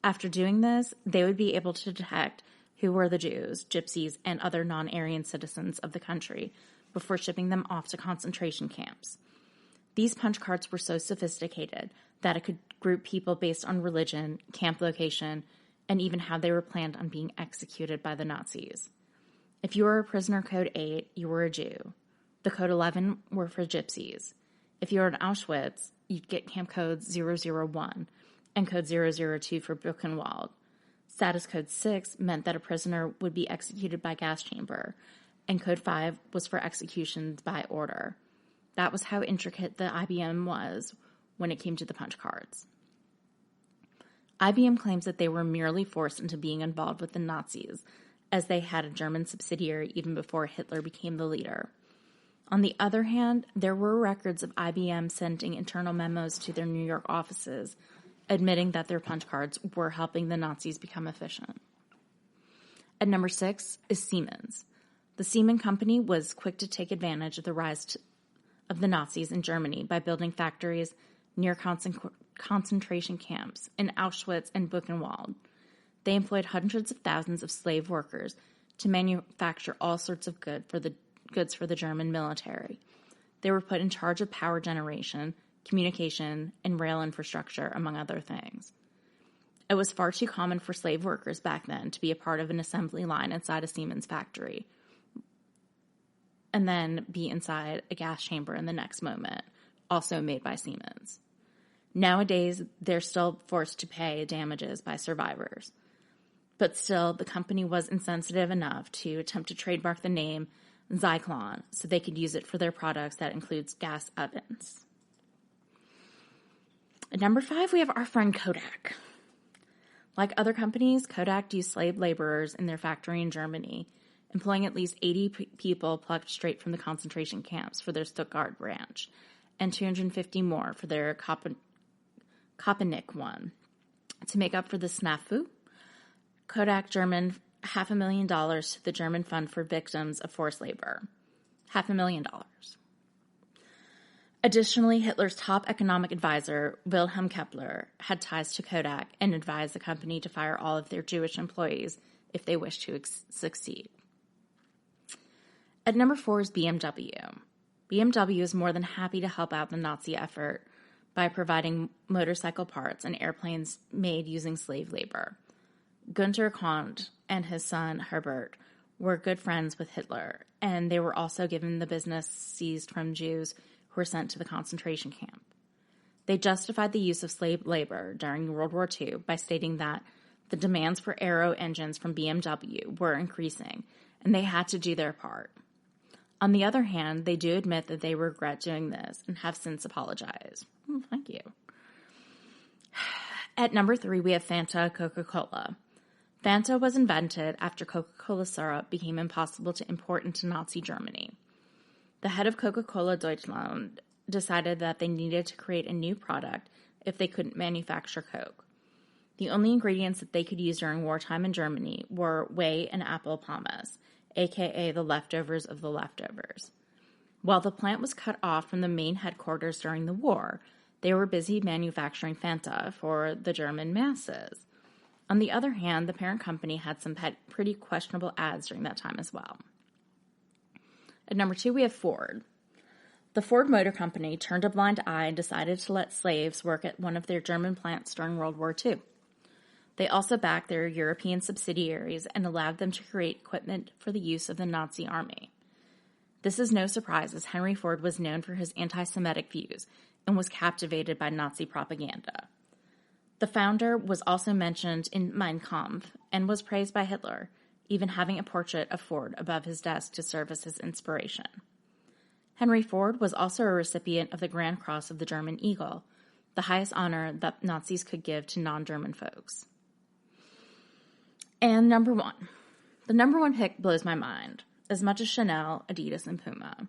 After doing this, they would be able to detect who were the Jews, gypsies, and other non-Aryan citizens of the country before shipping them off to concentration camps. These punch cards were so sophisticated that it could group people based on religion, camp location, and even how they were planned on being executed by the Nazis. If you were a prisoner code 8, you were a Jew. The code 11 were for gypsies. If you were in Auschwitz, you'd get camp code 001 and code 002 for Buchenwald. Status code 6 meant that a prisoner would be executed by gas chamber, and code 5 was for executions by order. That was how intricate the IBM was when it came to the punch cards. IBM claims that they were merely forced into being involved with the Nazis, as they had a German subsidiary even before Hitler became the leader. On the other hand, there were records of IBM sending internal memos to their New York offices, admitting that their punch cards were helping the Nazis become efficient. At number 6 is Siemens. The Siemens company was quick to take advantage of the rise of the Nazis in Germany by building factories near concentration camps in Auschwitz and Buchenwald. They employed hundreds of thousands of slave workers to manufacture all sorts of goods for the German military. They were put in charge of power generation, communication, and rail infrastructure, among other things. It was far too common for slave workers back then to be a part of an assembly line inside a Siemens factory and then be inside a gas chamber in the next moment, also made by Siemens. Nowadays, they're still forced to pay damages by survivors. But still, the company was insensitive enough to attempt to trademark the name Zyklon so they could use it for their products that includes gas ovens. At number 5, we have our friend Kodak. Like other companies, Kodak used slave laborers in their factory in Germany, employing at least 80 people plucked straight from the concentration camps for their Stuttgart branch, and 250 more for their Koppenick one. To make up for the snafu, Kodak German $500,000 to the German Fund for Victims of Forced Labor. $500,000. Additionally, Hitler's top economic advisor, Wilhelm Kepler, had ties to Kodak and advised the company to fire all of their Jewish employees if they wished to succeed. At number 4 is BMW. BMW is more than happy to help out the Nazi effort by providing motorcycle parts and airplanes made using slave labor. Günter Kant and his son Herbert were good friends with Hitler, and they were also given the business seized from Jews who were sent to the concentration camp. They justified the use of slave labor during World War II by stating that the demands for aero engines from BMW were increasing, and they had to do their part. On the other hand, they do admit that they regret doing this and have since apologized. Thank you. At number 3, we have Fanta Coca-Cola. Fanta was invented after Coca-Cola syrup became impossible to import into Nazi Germany. The head of Coca-Cola Deutschland decided that they needed to create a new product if they couldn't manufacture Coke. The only ingredients that they could use during wartime in Germany were whey and apple pomace, aka the leftovers of the leftovers. While the plant was cut off from the main headquarters during the war, they were busy manufacturing Fanta for the German masses. On the other hand, the parent company had some pretty questionable ads during that time as well. At number 2, we have Ford. The Ford Motor Company turned a blind eye and decided to let slaves work at one of their German plants during World War II. They also backed their European subsidiaries and allowed them to create equipment for the use of the Nazi army. This is no surprise, as Henry Ford was known for his anti-Semitic views and was captivated by Nazi propaganda. The founder was also mentioned in Mein Kampf and was praised by Hitler, even having a portrait of Ford above his desk to serve as his inspiration. Henry Ford was also a recipient of the Grand Cross of the German Eagle, the highest honor that Nazis could give to non-German folks. And number 1. The number 1 pick blows my mind, as much as Chanel, Adidas, and Puma.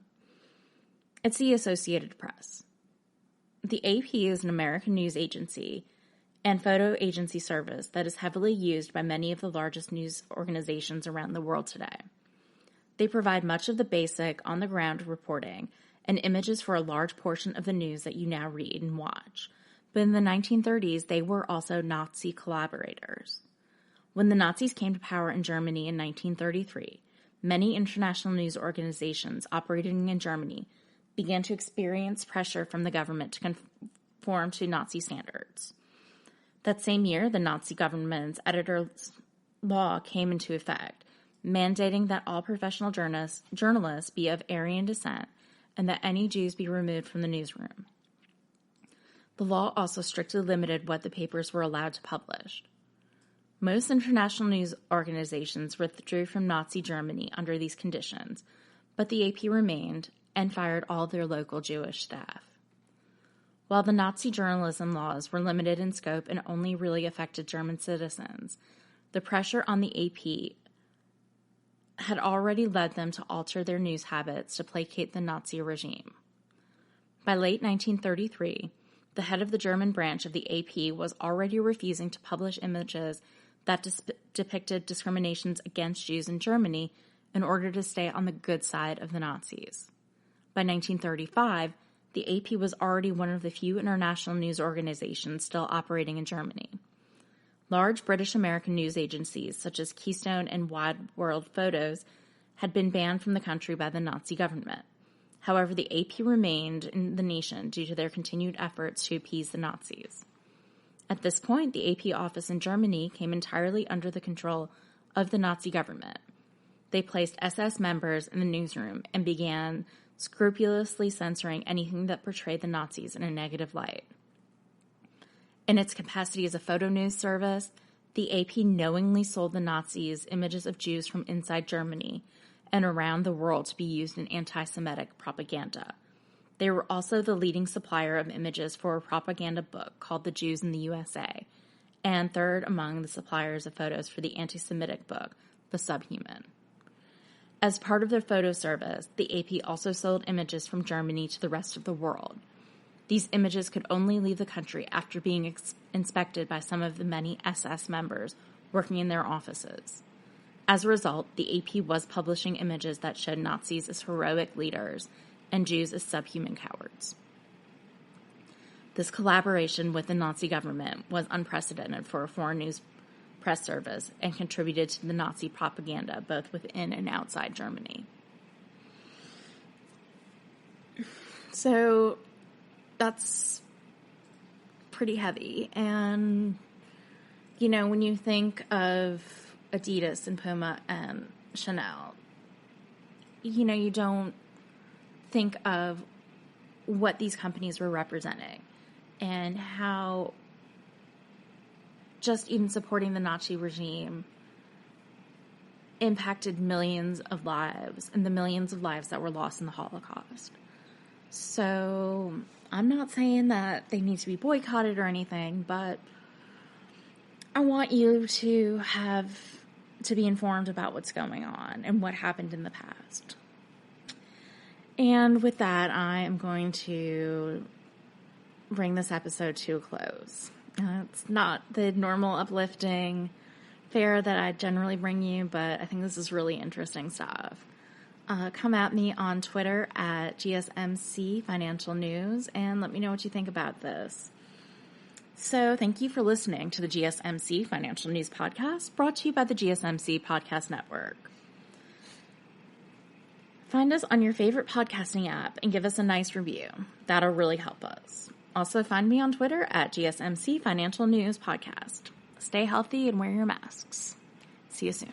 It's the Associated Press. The AP is an American news agency and photo agency service that is heavily used by many of the largest news organizations around the world today. They provide much of the basic, on-the-ground reporting and images for a large portion of the news that you now read and watch. But in the 1930s, they were also Nazi collaborators. When the Nazis came to power in Germany in 1933, many international news organizations operating in Germany began to experience pressure from the government to conform to Nazi standards. That same year, the Nazi government's editor's law came into effect, mandating that all professional journalists be of Aryan descent and that any Jews be removed from the newsroom. The law also strictly limited what the papers were allowed to publish. Most international news organizations withdrew from Nazi Germany under these conditions, but the AP remained and fired all their local Jewish staff. While the Nazi journalism laws were limited in scope and only really affected German citizens, the pressure on the AP had already led them to alter their news habits to placate the Nazi regime. By late 1933, the head of the German branch of the AP was already refusing to publish images that depicted discriminations against Jews in Germany in order to stay on the good side of the Nazis. By 1935, the AP was already one of the few international news organizations still operating in Germany. Large British-American news agencies such as Keystone and Wide World Photos had been banned from the country by the Nazi government. However, the AP remained in the nation due to their continued efforts to appease the Nazis. At this point, the AP office in Germany came entirely under the control of the Nazi government. They placed SS members in the newsroom and began scrupulously censoring anything that portrayed the Nazis in a negative light. In its capacity as a photo news service, the AP knowingly sold the Nazis images of Jews from inside Germany and around the world to be used in anti-Semitic propaganda. They were also the leading supplier of images for a propaganda book called The Jews in the USA, and third among the suppliers of photos for the anti-Semitic book, The Subhuman. As part of their photo service, the AP also sold images from Germany to the rest of the world. These images could only leave the country after being inspected by some of the many SS members working in their offices. As a result, the AP was publishing images that showed Nazis as heroic leaders and Jews as subhuman cowards. This collaboration with the Nazi government was unprecedented for a foreign news press service and contributed to the Nazi propaganda both within and outside Germany. So that's pretty heavy. And, you know, when you think of Adidas and Puma and Chanel, you know, you don't think of what these companies were representing and how just even supporting the Nazi regime impacted millions of lives and the millions of lives that were lost in the Holocaust. So I'm not saying that they need to be boycotted or anything, but I want you to be informed about what's going on and what happened in the past. And with that, I am going to bring this episode to a close. It's not the normal uplifting fare that I generally bring you, but I think this is really interesting stuff. Come at me on Twitter at GSMC Financial News and let me know what you think about this. So thank you for listening to the GSMC Financial News Podcast, brought to you by the GSMC Podcast Network. Find us on your favorite podcasting app and give us a nice review. That'll really help us. Also find me on Twitter at GSMC Financial News Podcast. Stay healthy and wear your masks. See you soon.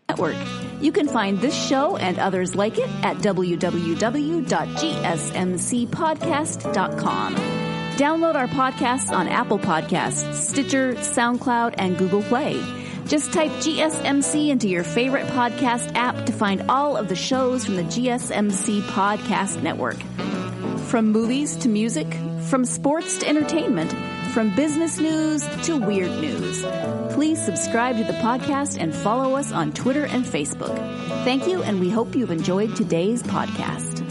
Network. You can find this show and others like it at www.gsmcpodcast.com. Download our podcasts on Apple Podcasts, Stitcher, SoundCloud, and Google Play. Just type GSMC into your favorite podcast app to find all of the shows from the GSMC Podcast Network. From movies to music, from sports to entertainment, from business news to weird news. Please subscribe to the podcast and follow us on Twitter and Facebook. Thank you, and we hope you've enjoyed today's podcast.